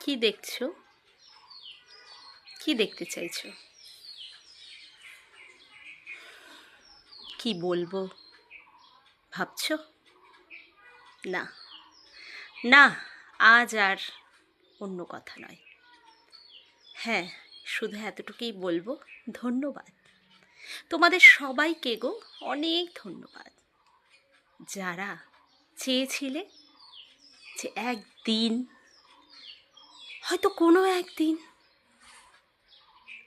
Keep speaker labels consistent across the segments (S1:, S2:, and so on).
S1: কি দেখছো? কি দেখতে চাইছো? কি বলবো ভাবছো? না, না, আজ আর অন্য কথা নয়। হ্যাঁ, শুধু এতটুকুই বলবো, ধন্যবাদ তোমাদের সবাইকে গো, অনেক ধন্যবাদ। যারা চেয়েছিলে যে একদিন, হয়তো কোনো একদিন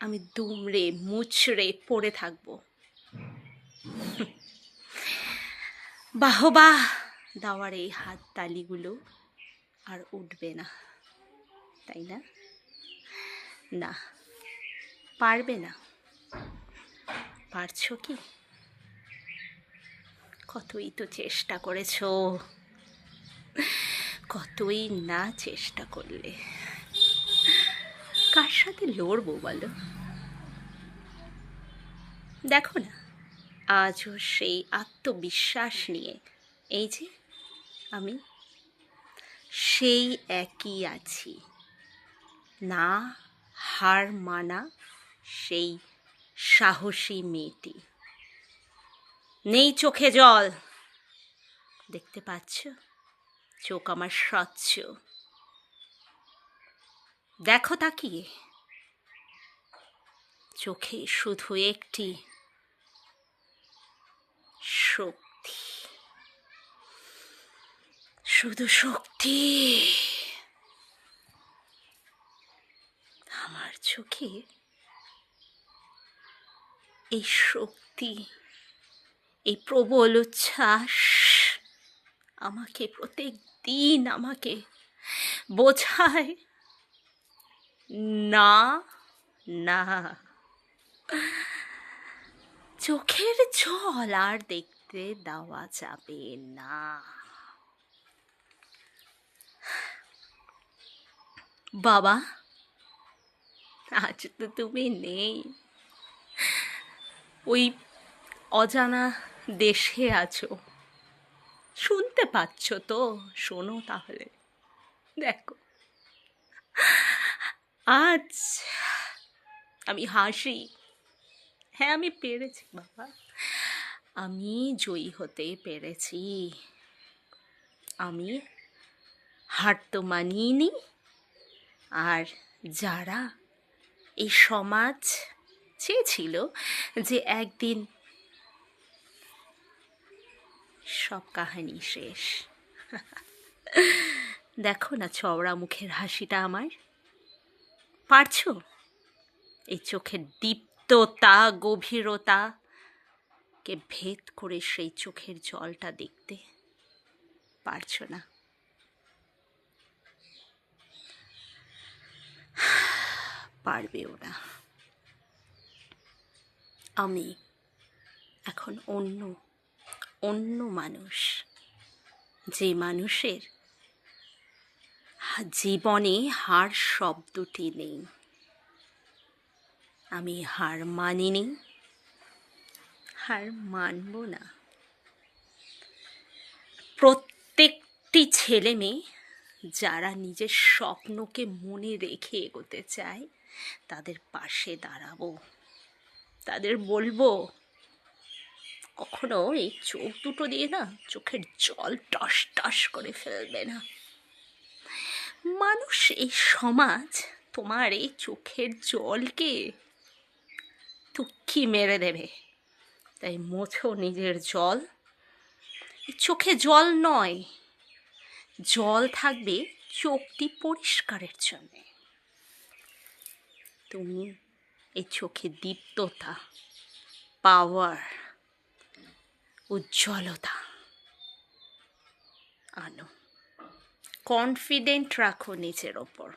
S1: আমি দুমড়ে মুচড়ে পড়ে থাকবো, বাহবা দেওয়ার এই হাততালিগুলো আর উঠবে না, তাই না? না, পারবে না। পারছো কি? কতই তো চেষ্টা করেছো, কতই না চেষ্টা করলে। কার সাথে লড়বো বলো? দেখো না, আজও সেই আত্মবিশ্বাস নিয়ে এই যে আমি সেই একই আছি। না হার মানা সেই সাহসী মেয়েটি। নেই চোখে জল, দেখতে পাচ্ছ? চোখ আমার স্বচ্ছ। দেখো তাকিয়ে, চোখে শুধু একটি শক্তি, শুধু শক্তি। আমার চোখে এই শক্তি, এই প্রবল উচ্ছ্বাস আমাকে প্রত্যেক দিন আমাকে বোঝায়, না, না, চোখের জল আর দেখতে দেওয়া যাবে না। বাবা, আজ তো তুমি নেই, ওই অজানা দেশে আছো। শুনতে পাচ্ছ তো? শোনো তাহলে, দেখো আজ আমি হাসি। হ্যাঁ, আমি পেরেছি বাবা, আমি জয়ী হতে পেরেছি। আমি হার তো মানিনি। আর যারা এই সমাজ চেয়েছিল যে একদিন সব কাহিনী শেষ, দেখো না চওড়া মুখের হাসিটা আমার। পারছো এই চোখের দীপ্ততা, গভীরতা কে ভেদ করে সেই চোখের জলটা দেখতে পারছো না? পারবেও না। আমি এখন অন্য অন্য মানুষ, যে মানুষের জীবনে হার শব্দটি নেই। আমি হার মানিনি, হার মানব না। প্রত্যেকটি ছেলে মেয়ে যারা নিজের স্বপ্নকে মনে রেখে এগোতে চায়, তাদের পাশে দাঁড়াবো, তাদের বলবো কখনো এই চোখ দুটো দিয়ে না চোখের জল টস টস করে ফেলবে না। মানুষ, এই সমাজ তোমার এই চোখের জলকে তুক্কি মেরে দেবে, তাই মোছো নিজের জল। এই চোখে জল নয়, জল থাকবে চোখটি পরিষ্কারের জন্যে। তুমি এই চোখে দীপ্ততা, পাওয়ার, উজ্জ্বলতা আনো। কনফিডেন্ট রাখো নিজের ওপর।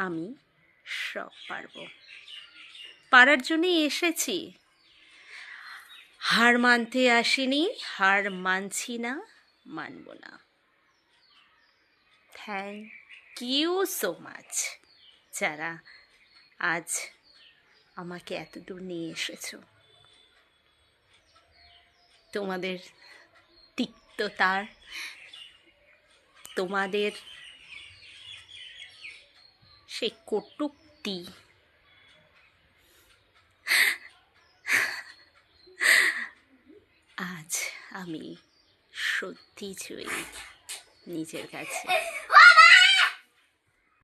S1: আমি সব পারবো, পারার জন্যই এসেছি। হার মানতে আসিনি, হার মানছি না, মানব না। থ্যাংক ইউ সো মাচ যারা আজ আমাকে এত দূর নিয়ে এসেছো। তোমাদের তিক্ততার, তোমাদের সেই কটূক্তি আজ আমি সত্যি জয়ী নিজের কাছে।